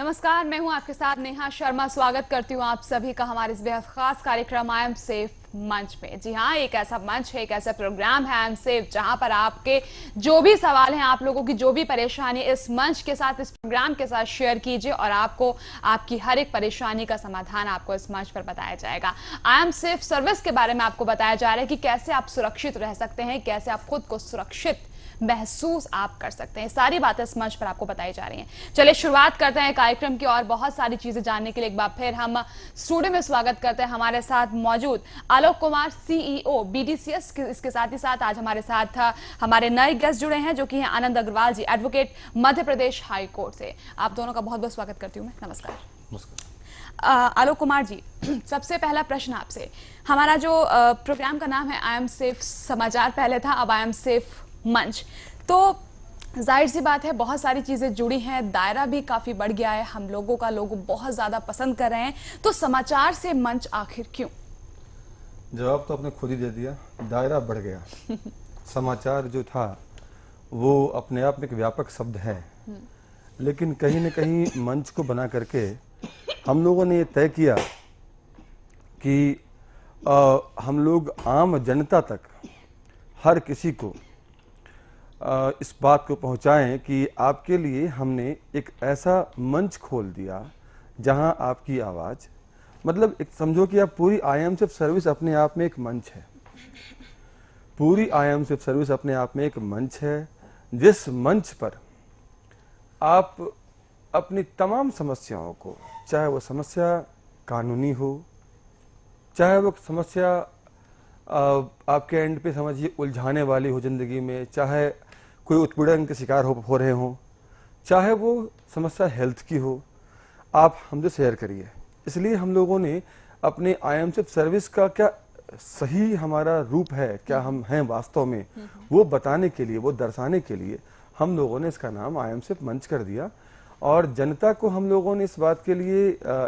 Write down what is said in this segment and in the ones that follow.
नमस्कार, मैं हूं आपके साथ नेहा शर्मा। स्वागत करती हूं आप सभी का हमारे इस बेहद खास कार्यक्रम आई एम सेफ मंच पे। जी हाँ, एक ऐसा मंच है, एक ऐसा प्रोग्राम है आई एम सेफ, जहां पर आपके जो भी सवाल हैं, आप लोगों की जो भी परेशानी, इस मंच के साथ, इस प्रोग्राम के साथ शेयर कीजिए और आपको आपकी हर एक परेशानी का समाधान आपको इस मंच पर बताया जाएगा। आई एम सेफ सर्विस के बारे में आपको बताया जा रहा है कि कैसे आप सुरक्षित रह सकते हैं, कैसे आप खुद को सुरक्षित महसूस आप कर सकते हैं। सारी बातें इस मंच पर आपको बताई जा रही हैं। चलिए शुरुआत करते हैं कार्यक्रम की और बहुत सारी चीजें जानने के लिए एक बार फिर हम स्टूडियो में स्वागत करते हैं हमारे साथ मौजूद आलोक कुमार, सीईओ बीडीसीएस। इसके साथ ही साथ आज हमारे साथ हमारे नए गेस्ट जुड़े हैं जो कि हैं आनंद अग्रवाल जी, advocate, Madhya Pradesh high court से। आप दोनों का बहुत बहुत स्वागत करती हूँ मैं। नमस्कार। आलोक कुमार जी, सबसे पहला प्रश्न आपसे। हमारा जो प्रोग्राम का नाम है आई एम सेफ समाचार पहले था, अब आई एम सेफ मंच, तो जाहिर सी बात है बहुत सारी चीजें जुड़ी हैं, दायरा भी काफी बढ़ गया है, हम लोगों का लोग बहुत ज्यादा पसंद कर रहे हैं, तो समाचार से मंच आखिर क्यों? जवाब तो आपने खुद ही दे दिया, दायरा बढ़ गया। समाचार जो था वो अपने आप में एक व्यापक शब्द है, लेकिन कहीं न कहीं मंच को बना करके हम लोगों ने ये तय किया कि हम लोग आम जनता तक, हर किसी को इस बात को पहुंचाएं कि आपके लिए हमने एक ऐसा मंच खोल दिया जहां आपकी आवाज़, मतलब एक समझो कि आप पूरी आईएमसेफ सर्विस अपने आप में एक मंच है। पूरी आईएमसेफ सर्विस अपने आप में एक मंच है, जिस मंच पर आप अपनी तमाम समस्याओं को, चाहे वो समस्या कानूनी हो, चाहे वो समस्या आपके एंड पे समझिए उलझाने वाली हो जिंदगी में, चाहे कोई उत्पीड़न के शिकार हो रहे हों, चाहे वो समस्या हेल्थ की हो, आप हमसे शेयर करिए। इसलिए हम लोगों ने अपने आईएमसेफ सर्विस का क्या सही हमारा रूप है, क्या हम हैं वास्तव में, वो बताने के लिए, वो दर्शाने के लिए हम लोगों ने इसका नाम आईएमसेफ मंच कर दिया। और जनता को हम लोगों ने इस बात के लिए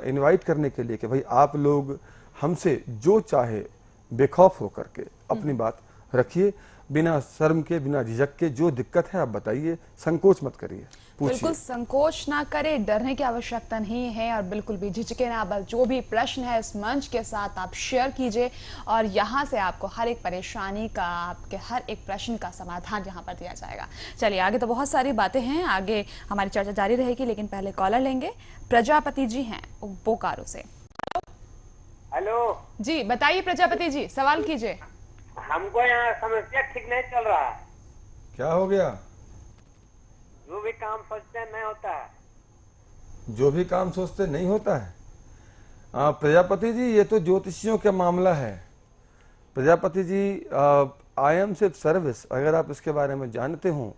इनवाइट करने के लिए कि भाई आप लोग हमसे जो चाहे बेखौफ होकर के अपनी बात रखिए, बिना शर्म के, बिना झिझक के, जो दिक्कत है आप बताइए, संकोच मत करिए, बिल्कुल संकोच ना करें, डरने की आवश्यकता नहीं है और बिल्कुल भी झिझके ना। बस जो भी प्रश्न है इस मंच के साथ आप शेयर कीजिए और यहाँ से आपको हर एक परेशानी का, आपके हर एक प्रश्न का समाधान यहाँ पर दिया जाएगा। चलिए आगे तो बहुत सारी बातें हैं, आगे हमारी चर्चा जारी रहेगी, लेकिन पहले कॉलर लेंगे। प्रजापति जी हैं बोकारो से। हेलो जी बताइए प्रजापति जी, सवाल कीजिए। हमको यहाँ समस्या ठीक नहीं चल रहा है। क्या हो गया? जो भी काम सोचते हैं नहीं होता है। जो भी काम सोचते नहीं होता है? प्रजापति जी, ये तो ज्योतिषियों का मामला है। प्रजापति जी, आईएमसेफ सर्विस, अगर आप इसके बारे में जानते हो,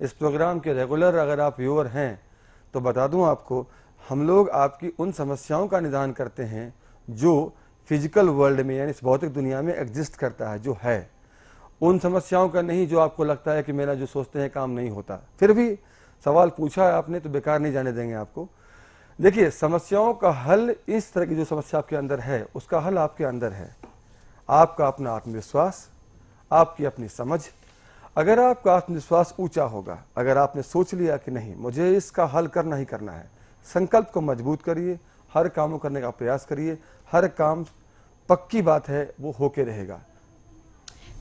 इस प्रोग्राम के रेगुलर अगर आप व्यूअर हैं, तो बता दूं आपको, हम लोग आपकी उन समस्याओं का निदान करते हैं जो फिजिकल वर्ल्ड में, यानी इस भौतिक दुनिया में एग्जिस्ट करता है, जो है, उन समस्याओं का नहीं जो आपको लगता है कि मेरा जो सोचते हैं काम नहीं होता। फिर भी सवाल पूछा है आपने तो बेकार नहीं जाने देंगे आपको। देखिए, समस्याओं का हल, इस तरह की जो समस्या आपके अंदर है उसका हल आपके अंदर है। आपका अपना आत्मविश्वास, आपकी अपनी समझ। अगर आपका आत्मविश्वास ऊंचा होगा, अगर आपने सोच लिया कि नहीं मुझे इसका हल करना ही करना है, संकल्प को मजबूत करिए, हर काम करने का प्रयास करिए, हर काम पक्की बात है वो होके रहेगा।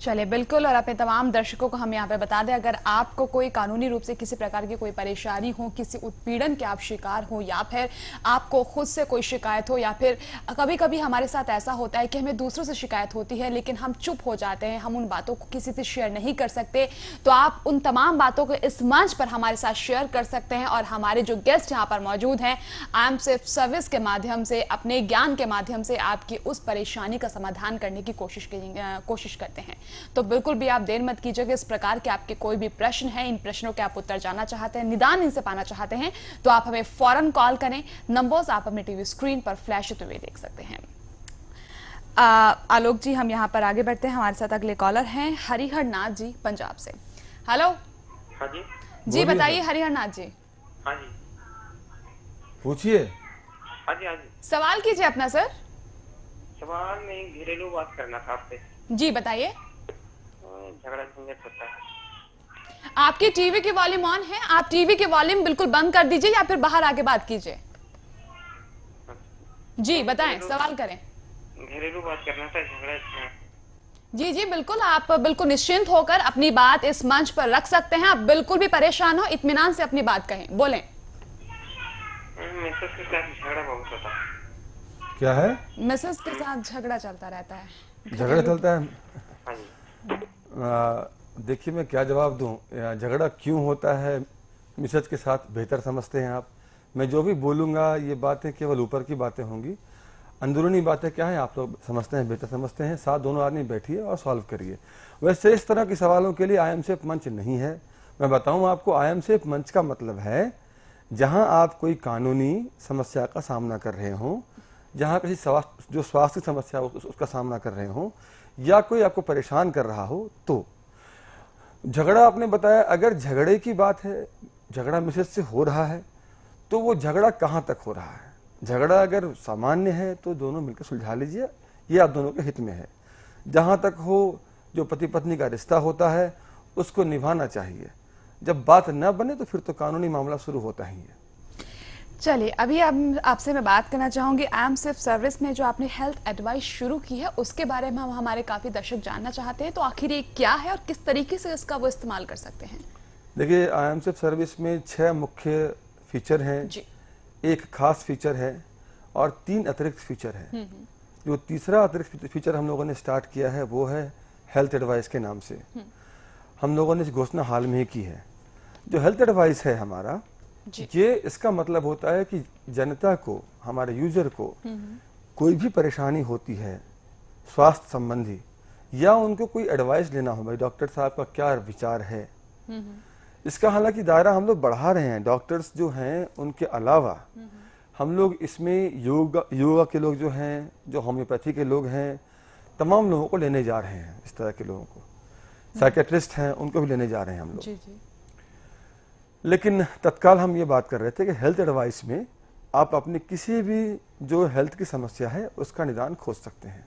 चलिए बिल्कुल, और अपने तमाम दर्शकों को हम यहाँ पे बता दें, अगर आपको कोई कानूनी रूप से किसी प्रकार की कोई परेशानी हो, किसी उत्पीड़न के आप शिकार हो, या फिर आपको खुद से कोई शिकायत हो, या फिर कभी कभी हमारे साथ ऐसा होता है कि हमें दूसरों से शिकायत होती है लेकिन हम चुप हो जाते हैं, हम उन बातों को किसी से शेयर नहीं कर सकते, तो आप उन तमाम बातों को इस मंच पर हमारे साथ शेयर कर सकते हैं। और हमारे जो गेस्ट यहाँ पर मौजूद हैं, आई एम सेफ सर्विस के माध्यम से, अपने ज्ञान के माध्यम से आपकी उस परेशानी का समाधान करने की कोशिश करते हैं। तो बिल्कुल भी आप देर मत कीजिएगा। इस प्रकार के आपके कोई भी प्रश्न है, इन प्रश्नों के आप उत्तर जानना चाहते हैं, निदान इनसे पाना चाहते हैं, तो आप हमें फौरन कॉल करें। नंबर्स आप अपने टीवी स्क्रीन पर फ्लैश होते हुए देख सकते हैं। आलोक जी, हम यहाँ पर आगे बढ़ते हैं। हमारे साथ अगले कॉलर हैं हरिहर नाथ जी पंजाब से। हेलो। हाँ जी। जी बताइए हरिहर नाथ जी। हाँ जी पूछिए। हाँ जी। हाँ जी, सवाल कीजिए अपना सर। सवाल नहीं, घरेलू बात करना था आपसे। जी बताइए। झगड़ा झंझट होता है। आपकी टीवी की वॉल्यूम ऑन है? आप टीवी की वॉल्यूम बिल्कुल बंद कर दीजिए या फिर बाहर आके बात कीजिए। जी बताएं, सवाल करें। घरेलू बात करना था, झगड़ा था। जी जी बिल्कुल, आप बिल्कुल निश्चिंत होकर अपनी बात इस मंच पर रख सकते हैं। आप बिल्कुल भी परेशान हो, इत्मीनान से अपनी बात कहें, बोलें। मिसेस के साथ झगड़ा बहुत होता है। क्या है? मिसेस के साथ झगड़ा चलता रहता है। झगड़ा चलता है? हाँ जी। देखिए मैं क्या जवाब दूं। झगड़ा क्यों होता है मिसेज के साथ बेहतर समझते हैं आप। मैं जो भी बोलूंगा ये बातें केवल ऊपर की बातें होंगी, अंदरूनी बातें क्या है आप लोग समझते हैं, बेहतर समझते हैं। साथ दोनों आदमी बैठिए और सॉल्व करिए। वैसे इस तरह के सवालों के लिए आई एम सेफ मंच नहीं है। मैं बताऊं आपको, आई एम सेफ मंच का मतलब है जहां आप कोई कानूनी समस्या का सामना कर रहे हों, जहां किसी स्वास्थ्य समस्या उसका सामना कर रहे हों, या कोई आपको परेशान कर रहा हो। तो झगड़ा आपने बताया, अगर झगड़े की बात है, झगड़ा मिसेज से हो रहा है, तो वो झगड़ा कहाँ तक हो रहा है। झगड़ा अगर सामान्य है तो दोनों मिलकर सुलझा लीजिए, ये आप दोनों के हित में है। जहाँ तक हो, जो पति पत्नी का रिश्ता होता है उसको निभाना चाहिए। जब बात न बने तो फिर तो कानूनी मामला शुरू होता ही है। चलिए, अभी आपसे मैं बात करना चाहूंगी आई एम सेफ सर्विस में जो आपने हेल्थ एडवाइस शुरू की है उसके बारे में हम हमारे काफी दर्शक जानना चाहते हैं। तो आखिर ये क्या है और किस तरीके से इसका वो इस्तेमाल कर सकते हैं? देखिए, आई एम सेफ सर्विस में 6 मुख्य फीचर हैं जी। एक खास फीचर है और 3 अतिरिक्त फीचर है। जो तीसरा अतिरिक्त फीचर हम लोगों ने स्टार्ट किया है वो है हेल्थ एडवाइस के नाम से। हम लोगों ने इस घोषणा हाल में ही की है। जो हेल्थ एडवाइस है हमारा, ये इसका मतलब होता है कि जनता को, हमारे यूजर को कोई भी परेशानी होती है स्वास्थ्य संबंधी, या उनको कोई एडवाइस लेना हो, भाई डॉक्टर साहब का क्या विचार है, इसका हालांकि दायरा हम लोग बढ़ा रहे हैं। डॉक्टर्स जो हैं उनके अलावा हम लोग इसमें योगा के लोग जो हैं, जो होम्योपैथी के लोग हैं, तमाम लोगों को लेने जा रहे हैं। इस तरह के लोगों को, साइकेट्रिस्ट हैं, उनको भी लेने जा रहे हैं हम लोग। जी जी। लेकिन तत्काल हम ये बात कर रहे थे कि हेल्थ एडवाइस में आप अपनी किसी भी जो हेल्थ की समस्या है उसका निदान खोज सकते हैं।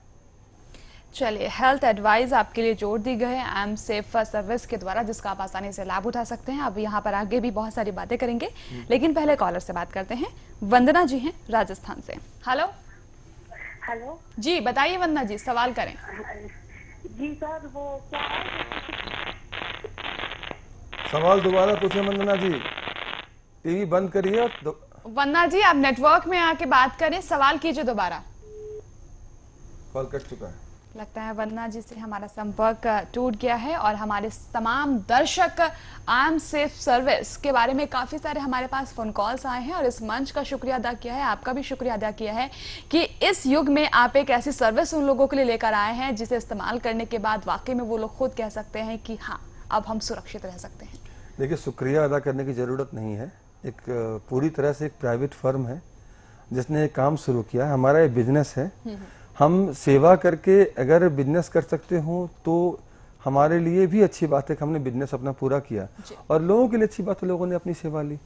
चलिए, हेल्थ एडवाइस आपके लिए जोड़ दी गई है आई एम सेफ सर्विस के द्वारा, जिसका आप आसानी से लाभ उठा सकते हैं। अब यहाँ पर आगे भी बहुत सारी बातें करेंगे, लेकिन पहले कॉलर से बात करते हैं। वंदना जी हैं राजस्थान से। हेलो। हेलो जी बताइए वंदना जी, सवाल करें। जी सर, वो क्या है? सवाल दोबारा पूछे वंदना जी, टीवी बंद करिए। वंदना जी, आप नेटवर्क में आके बात करें, सवाल कीजिए दोबारा। कॉल कट चुका है। लगता है वंदना जी से हमारा संपर्क टूट गया है और हमारे तमाम दर्शक आई एम सेफ सर्विस के बारे में काफ़ी सारे हमारे पास फोन कॉल्स आए हैं और इस मंच का शुक्रिया अदा किया है, आपका भी शुक्रिया अदा किया है कि इस युग में आप एक ऐसी सर्विस उन लोगों के लिए लेकर आए हैं जिसे इस्तेमाल करने के बाद वाकई में वो लोग खुद कह सकते हैं कि हाँ, अब हम सुरक्षित रह सकते हैं। देखिए, शुक्रिया अदा करने की ज़रूरत नहीं है। एक पूरी तरह से एक प्राइवेट फर्म है जिसने ये काम शुरू किया है। हमारा ये बिजनेस है। हम सेवा करके अगर बिजनेस कर सकते हो तो हमारे लिए भी अच्छी बात है कि हमने बिजनेस अपना पूरा किया, और लोगों के लिए अच्छी बात है लोगों ने अपनी सेवा ली।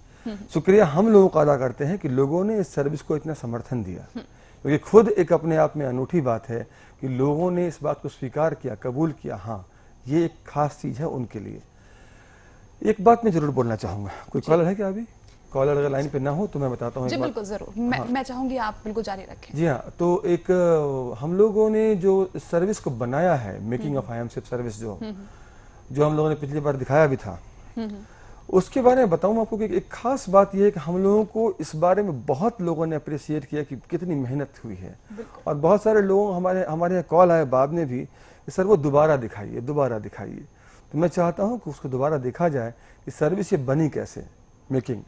शुक्रिया हम लोगों का अदा करते हैं कि लोगों ने इस सर्विस को इतना समर्थन दिया, क्योंकि खुद एक अपने आप में अनूठी बात है कि लोगों ने इस बात को स्वीकार किया, कबूल किया, हाँ ये एक खास चीज़ है उनके लिए। एक बात मैं जरूर बोलना चाहूँगा। कोई कॉलर है क्या? अभी कॉलर अगर लाइन पे ना हो तो मैं बताता हूँ। जी बिल्कुल, जरूर। मैं चाहूंगी आप बिल्कुल जारी रखें। जी हाँ, तो एक हम लोगों ने जो सर्विस को बनाया है, making of I am safe service, जो हम लोगों ने पिछली बार दिखाया भी था, उसके बारे में बताऊं आपको कि एक खास बात यह है कि हम लोगों को इस बारे में बहुत लोगों ने अप्रिशिएट किया कि कितनी मेहनत हुई है, और बहुत सारे लोगों हमारे यहाँ कॉल आए बाद में भी कि सर वो दोबारा दिखाइए, दोबारा दिखाइए। तो मैं चाहता हूँ कि उसको दोबारा देखा जाए कि सर्विस ये बनी कैसे। मेकिंग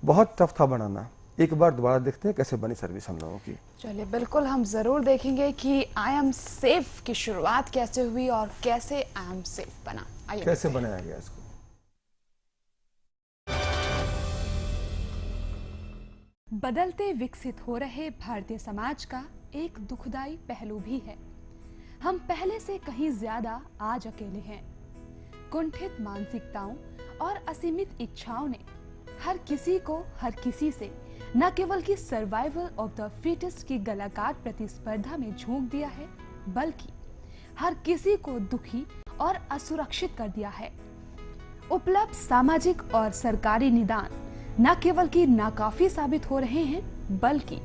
बहुत टफ था बनाना, एक बार दोबारा देखते हैं कैसे बनी सर्विस हम लोगों की। चलिए बिल्कुल, हम जरूर देखेंगे कि आई एम सेफ की शुरुआत कैसे हुई और कैसे आई एम सेफ बना। आइए कैसे बनाया गया इसको। बदलते विकसित हो रहे भारतीय समाज का एक दुखदाई पहलू भी है। हम पहले से कहीं ज्यादा आज अकेले हैं। कुंठित मानसिकताओं और असीमित इच्छाओं ने हर किसी को हर किसी से न केवल कि सर्वाइवल ऑफ द फिटेस्ट की गलाकार प्रतिस्पर्धा में झोंक दिया है, बल्कि हर किसी को दुखी और असुरक्षित कर दिया है। उपलब्ध सामाजिक और सरकारी निदान न केवल कि नाकाफी साबित हो रहे हैं, बल्कि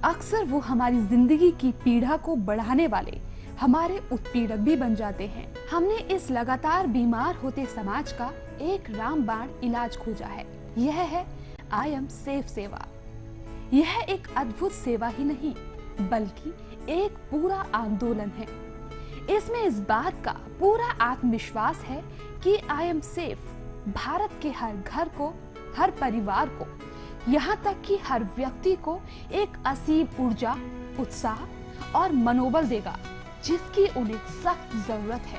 अक्सर वो हमारी जिंदगी की पीड़ा को बढ़ाने वाले हमारे उत्पीड़क भी बन जाते हैं। हमने इस लगातार बीमार होते समाज का एक रामबाण इलाज खोजा है। यह है आई एम सेफ सेवा। यह एक अद्भुत सेवा ही नहीं बल्कि एक पूरा आंदोलन है। इसमें इस बात का पूरा आत्मविश्वास है कि आई एम सेफ भारत के हर घर को, हर परिवार को, यहाँ तक कि हर व्यक्ति को एक असीम ऊर्जा, उत्साह और मनोबल देगा जिसकी उन्हें सख्त जरूरत है।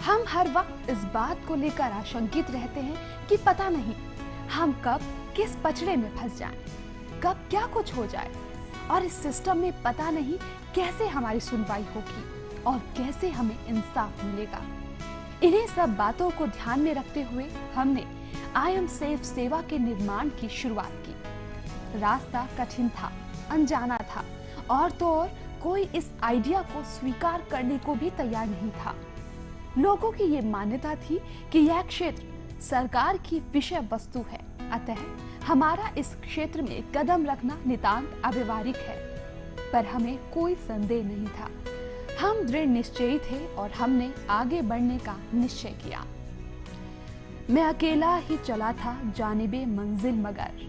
हम हर वक्त इस बात को लेकर आशंकित रहते हैं कि पता नहीं हम कब किस पचड़े में फंस जाएं, कब क्या कुछ हो जाए और इस सिस्टम में पता नहीं कैसे हमारी सुनवाई होगी और कैसे हमें इंसाफ मिलेगा। इन्हीं सब बातों को ध्यान में रखते हुए हमने आई एम सेफ सेवा के निर्माण की शुरुआत की। रास्ता कठिन था, अनजाना था और तो और कोई इस आइडिया को स्वीकार करने को भी तैयार नहीं था। लोगों की ये मान्यता थी कि यह क्षेत्र सरकार की विषय वस्तु है, अतः हमारा इस क्षेत्र में कदम रखना नितांत अव्यवहारिक है। पर हमें कोई संदेह नहीं था। हम दृढ़ निश्चयी थे और हमने आगे बढ़ने का निश्चय किया। मैं अकेला ही चला था जानिबे मंजिल, मगर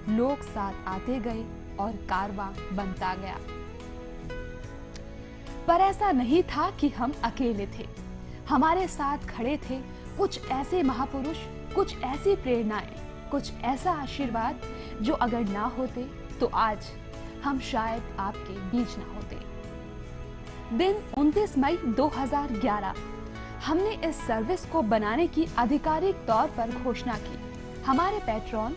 लोग साथ आते गए और कारवां बनता गया। पर ऐसा नहीं था कि हम अकेले थे। हमारे साथ खड़े थे कुछ ऐसे महापुरुष, कुछ ऐसी प्रेरणाएं, कुछ ऐसा आशीर्वाद जो अगर ना होते तो आज हम शायद आपके बीच ना होते। दिन 29 मई 2011 हमने इस सर्विस को बनाने की आधिकारिक तौर पर घोषणा की। हमारे पैट्रॉन,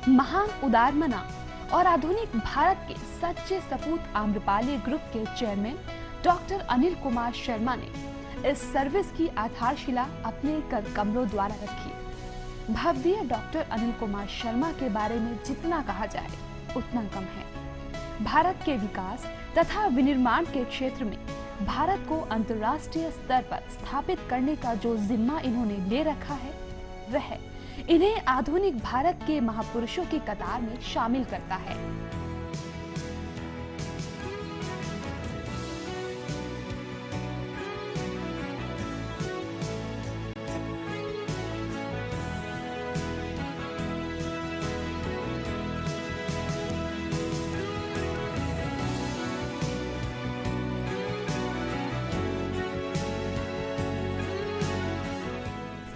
महान उदारमना और आधुनिक भारत के सच्चे सपूत आम्रपाली ग्रुप के चेयरमैन डॉक्टर अनिल कुमार शर्मा ने इस सर्विस की आधारशिला अपने कर कमलों द्वारा रखी। भवदीय डॉक्टर अनिल कुमार शर्मा के बारे में जितना कहा जाए उतना कम है। भारत के विकास तथा विनिर्माण के क्षेत्र में भारत को अंतर्राष्ट्रीय स्तर पर स्थापित करने का जो जिम्मा इन्होंने ले रखा है, वह इन्हें आधुनिक भारत के महापुरुषों की कतार में शामिल करता है।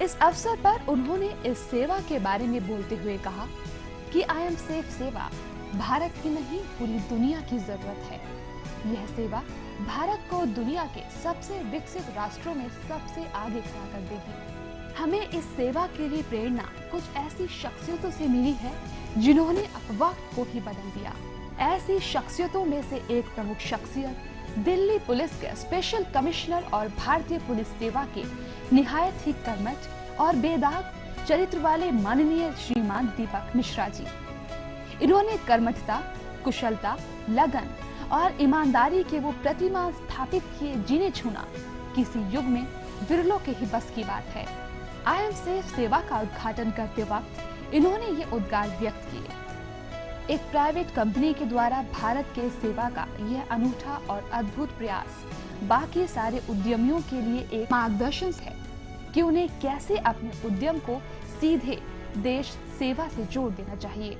इस अवसर पर उन्होंने इस सेवा के बारे में बोलते हुए कहा कि आई एम सेफ सेवा भारत की नहीं पूरी दुनिया की जरूरत है। यह सेवा भारत को दुनिया के सबसे विकसित राष्ट्रों में सबसे आगे खड़ा कर देगी। हमें इस सेवा के लिए प्रेरणा कुछ ऐसी शख्सियतों से मिली है जिन्होंने वक्त को ही बदल दिया। ऐसी शख्सियतों में से एक प्रमुख शख्सियत दिल्ली पुलिस के स्पेशल कमिश्नर और भारतीय पुलिस सेवा के निहायत ही कर्मठ और बेदाग चरित्र वाले माननीय श्रीमान दीपक मिश्रा जी। इन्होंने कर्मठता, कुशलता, लगन और ईमानदारी के वो प्रतिमा स्थापित किए जिन्हें छूना किसी युग में विरलों के ही बस की बात है। आई एम सेफ सेवा का उद्घाटन करते वक्त इन्होंने ये उद्गार व्यक्त किए। एक प्राइवेट कंपनी के द्वारा भारत के सेवा का यह अनूठा और अद्भुत प्रयास बाकी सारे उद्यमियों के लिए एक मार्गदर्शन है कि उन्हें कैसे अपने उद्यम को सीधे देश सेवा से जोड़ देना चाहिए।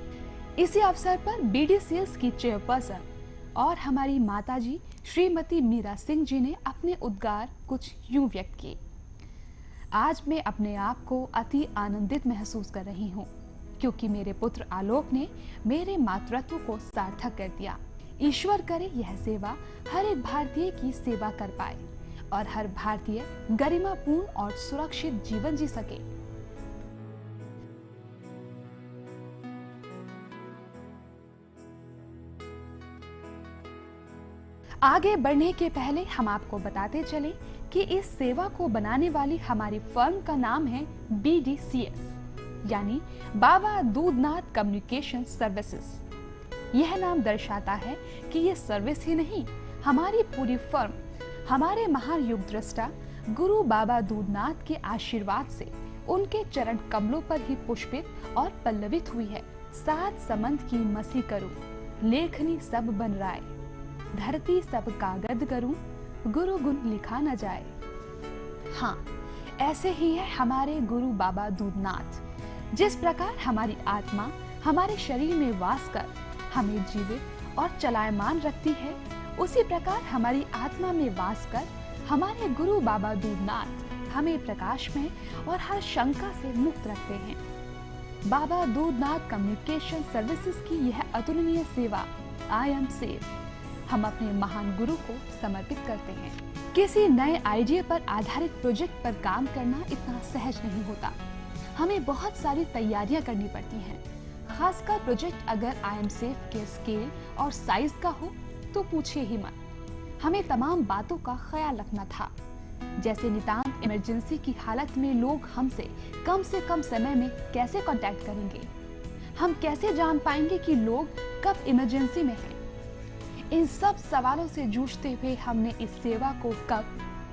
इसी अवसर पर BDCS की चेयरपर्सन और हमारी माताजी श्रीमती मीरा सिंह जी ने अपने उद्गार कुछ यूं व्यक्त किए। आज मैं अपने आप को अति आनंदित महसूस कर रही हूँ क्योंकि मेरे पुत्र आलोक ने मेरे मातृत्व को सार्थक कर दिया। ईश्वर करे यह सेवा हर एक भारतीय की सेवा कर पाए और हर भारतीय गरिमापूर्ण और सुरक्षित जीवन जी सके। आगे बढ़ने के पहले हम आपको बताते चले कि इस सेवा को बनाने वाली हमारी फर्म का नाम है BDCS यानी बाबा दूधनाथ कम्युनिकेशन सर्विसेज। यह नाम दर्शाता है कि ये सर्विस ही नहीं, हमारी पूरी फर्म हमारे महान युग दृष्टा गुरु बाबा दूधनाथ के आशीर्वाद से उनके चरण कमलों पर ही पुष्पित और पल्लवित हुई है। सात समंत की मसी करूं, लेखनी सब बन राय, धरती सब कागज करूं, गुरु गुण लिखा न जाए। हाँ, ऐसे ही है हमारे गुरु बाबा दूधनाथ। जिस प्रकार हमारी आत्मा हमारे शरीर में वास कर हमें जीवित और चलायमान रखती है, उसी प्रकार हमारी आत्मा में वास कर हमारे गुरु बाबा दूधनाथ हमें प्रकाश में और हर शंका से मुक्त रखते हैं। बाबा दूधनाथ कम्युनिकेशन सर्विसेज की यह अतुलनीय सेवा आई एम सेफ हम अपने महान गुरु को समर्पित करते हैं। किसी नए आइडिया पर आधारित प्रोजेक्ट पर काम करना इतना सहज नहीं होता। हमें बहुत सारी तैयारियां करनी पड़ती हैं। खासकर प्रोजेक्ट अगर आई एम सेफ के स्केल और साइज का हो तो पूछिए ही मत। हमें तमाम बातों का ख्याल रखना था, जैसे नितांत इमरजेंसी की हालत में लोग हमसे से कम समय में कैसे कांटेक्ट करेंगे, हम कैसे जान पाएंगे कि लोग कब इमरजेंसी में हैं। इन सब सवालों से जूझते हुए हमने इस सेवा को कब,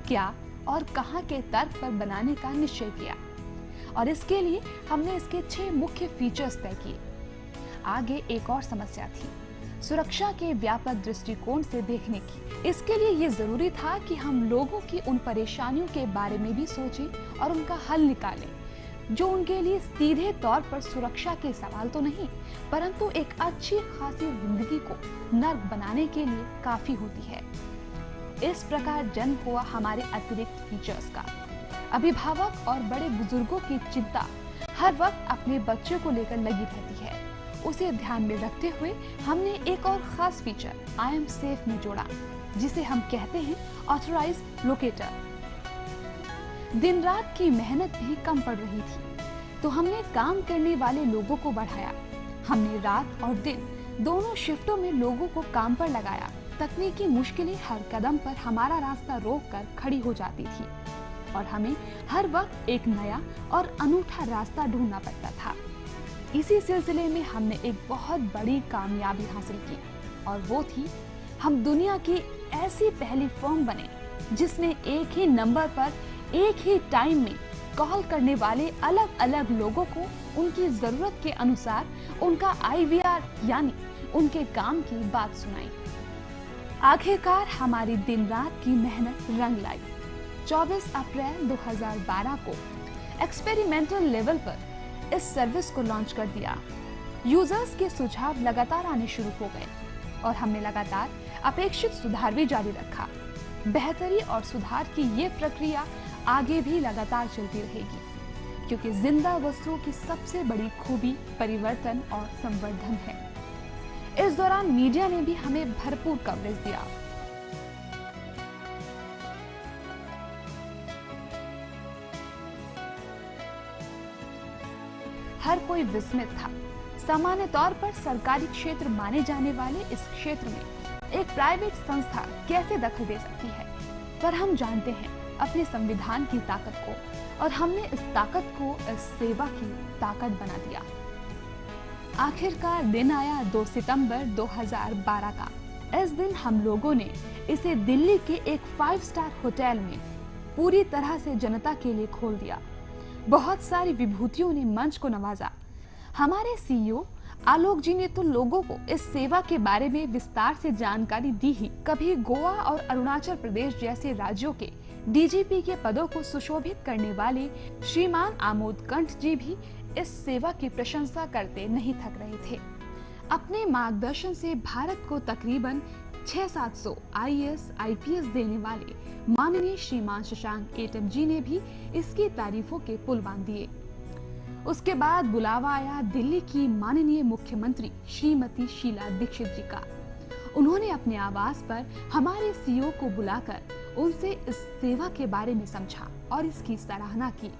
क्या और कहां के तर्क पर बनाने का निश्चय किया और इसके लिए हमने इसके 6 मुख्य फीचर्स तय किए। आगे एक और समस्या थी, सुरक्षा के व्यापक दृष्टिकोण से देखने की। इसके लिए ये जरूरी था कि हम लोगों की उन परेशानियों के बारे में भी सोचें और उनका हल निकालें, जो उनके लिए सीधे तौर पर सुरक्षा के सवाल तो नहीं, परंतु एक अच्छी खासी जिंदगी को नर्क बनाने के लिए काफी होती है। इस प्रकार जन्म हुआ हमारे अतिरिक्त फीचर्स का। अभिभावक और बड़े बुजुर्गों की चिंता हर वक्त अपने बच्चों को लेकर लगी रहती है। उसे ध्यान में रखते हुए हमने एक और खास फीचर आई एम सेफ में जोड़ा, जिसे हम कहते हैं ऑथराइज लोकेटर। दिन रात की मेहनत भी कम पड़ रही थी, तो हमने काम करने वाले लोगों को बढ़ाया। हमने रात और दिन दोनों शिफ्टों में लोगों को काम पर लगाया। तकनीकी मुश्किलें हर कदम पर हमारा रास्ता रोककर खड़ी हो जाती थी और हमें हर वक्त एक नया और अनूठा रास्ता ढूंढना पड़ता था। इसी सिलसिले में हमने एक बहुत बड़ी कामयाबी हासिल की और वो थी, हम दुनिया की ऐसी पहली फर्म बने जिसमें एक ही नंबर पर एक ही टाइम में कॉल करने वाले अलग अलग लोगों को उनकी जरूरत के अनुसार उनका IVR यानी उनके काम की बात सुनाई। आखिरकार हमारी दिन रात की मेहनत रंग लाई। 24 अप्रैल 2012 को एक्सपेरिमेंटल लेवल पर इस सर्विस को लॉन्च कर दिया। यूजर्स के सुझाव लगातार आने शुरू हो गए और हमने लगातार अपेक्षित सुधार भी जारी रखा। बेहतरी और सुधार की ये प्रक्रिया आगे भी लगातार चलती रहेगी, क्योंकि जिंदा वस्तुओं की सबसे बड़ी खूबी परिवर्तन और संवर्धन है। इस दौरान मीडिया ने भी हमें भरपूर कवरेज दिया। हर कोई विस्मित था। सामान्य तौर पर सरकारी क्षेत्र माने जाने वाले इस क्षेत्र में एक प्राइवेट संस्था कैसे दखल दे सकती है, पर हम जानते हैं अपने संविधान की ताकत को और हमने इस ताकत को इस सेवा की ताकत बना दिया। आखिरकार दिन आया 2 सितंबर 2012 का। इस दिन हम लोगों ने इसे दिल्ली के एक 5 स्टार होटल में पूरी तरह से जनता के लिए खोल दिया। बहुत सारी विभूतियों ने मंच को नवाजा। हमारे CEO आलोक जी ने तो लोगों को इस सेवा के बारे में विस्तार से जानकारी दी ही। कभी गोवा और अरुणाचल प्रदेश जैसे राज्यों के DGP के पदों को सुशोभित करने वाले श्रीमान आमोद कंठ जी भी इस सेवा की प्रशंसा करते नहीं थक रहे थे। अपने मार्गदर्शन से भारत को तकरीबन 600-700 IAS IPS देने वाले माननीय श्रीमान शशांक एटम जी ने भी इसकी तारीफों के पुल बांध दिए। उसके बाद बुलावा आया दिल्ली की माननीय मुख्यमंत्री श्रीमती शीला दीक्षित जी का। उन्होंने अपने आवास पर हमारे CEO को बुलाकर उनसे इस सेवा के बारे में समझा और इसकी सराहना की।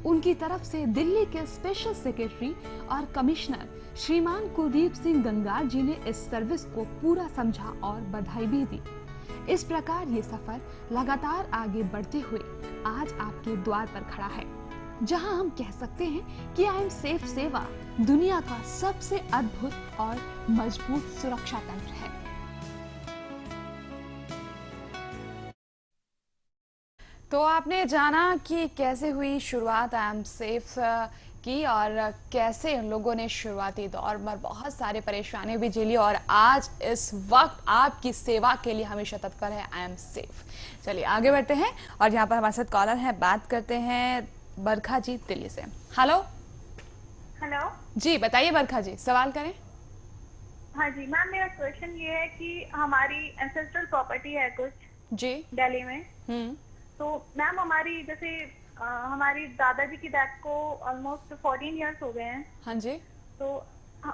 उनकी तरफ से दिल्ली के स्पेशल सेक्रेटरी और कमिश्नर श्रीमान कुलदीप सिंह गंगार जी ने इस सर्विस को पूरा समझा और बधाई भी दी। इस प्रकार ये सफर लगातार आगे बढ़ते हुए आज आपके द्वार पर खड़ा है, जहां हम कह सकते हैं कि आई एम सेफ सेवा दुनिया का सबसे अद्भुत और मजबूत सुरक्षा तंत्र है। तो आपने जाना कि कैसे हुई शुरुआत आई एम सेफ की और कैसे उन लोगों ने शुरुआती दौर में बहुत सारे परेशानी भी झेली और आज इस वक्त आपकी सेवा के लिए हमेशा तत्पर है आई एम सेफ। चलिए आगे बढ़ते हैं और यहाँ पर हमारे साथ कॉलर हैं, बात करते हैं बरखा जी दिल्ली से। Hello hello. जी बताइए बरखा जी, सवाल करें। हाँ जी मैम, मेरा क्वेश्चन ये है कि हमारी एंसेस्ट्रल प्रॉपर्टी है कुछ जी। दिल्ली में। तो मैम हमारी जैसे हमारी दादाजी की डेथ को ऑलमोस्ट 14 इयर्स हो गए हैं। हाँ जी। तो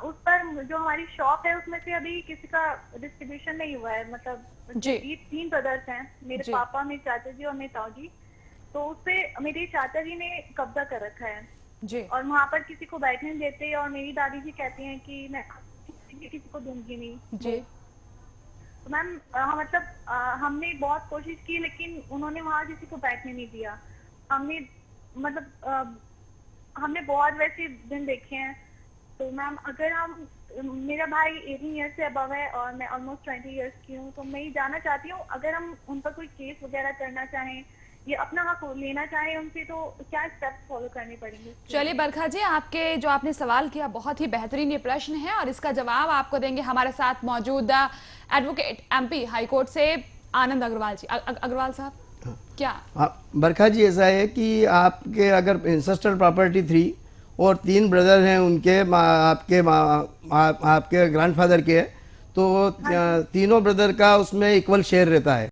उस पर जो हमारी शॉप है उसमें से अभी किसी का डिस्ट्रीब्यूशन नहीं हुआ है। मतलब जी। ये 3 ब्रदर्स हैं, मेरे जी। पापा, मेरे चाचा जी और मेरे ताऊ जी। तो उस पे मेरे चाचा जी ने कब्जा कर रखा है जी। और वहाँ पर किसी को बैठने नहीं देते और मेरी दादी जी कहती हैं कि मैं किसी को दूंगी नहीं। जी। तो मैम मतलब हमने बहुत कोशिश की लेकिन उन्होंने वहाँ किसी को बैठने नहीं दिया। हमने मतलब हमने बहुत वैसे दिन देखे हैं। तो मैम अगर हम, मेरा भाई 18 ईयर्स से अबव है और मैं ऑलमोस्ट 20 ईयर्स की हूँ, तो मैं ये जानना चाहती हूँ अगर हम उन पर कोई केस वगैरह करना चाहें या अपना हक लेना चाहें उनसे तो क्या स्टेप्स फॉलो करने पड़ेंगे? चलिए बरखा जी, आपके जो आपने सवाल किया बहुत ही बेहतरीन ये प्रश्न है और इसका जवाब आपको देंगे हमारे साथ मौजूद एडवोकेट एमपी हाईकोर्ट से आनंद अग्रवाल जी। अग्रवाल साहब क्या? बरखा जी, ऐसा है कि आपके अगर इंसेस्ट्रल प्रॉपर्टी 3 और 3 ब्रदर हैं उनके आपके ग्रैंडफादर के, तो तीनों ब्रदर का उसमें इक्वल शेयर रहता है।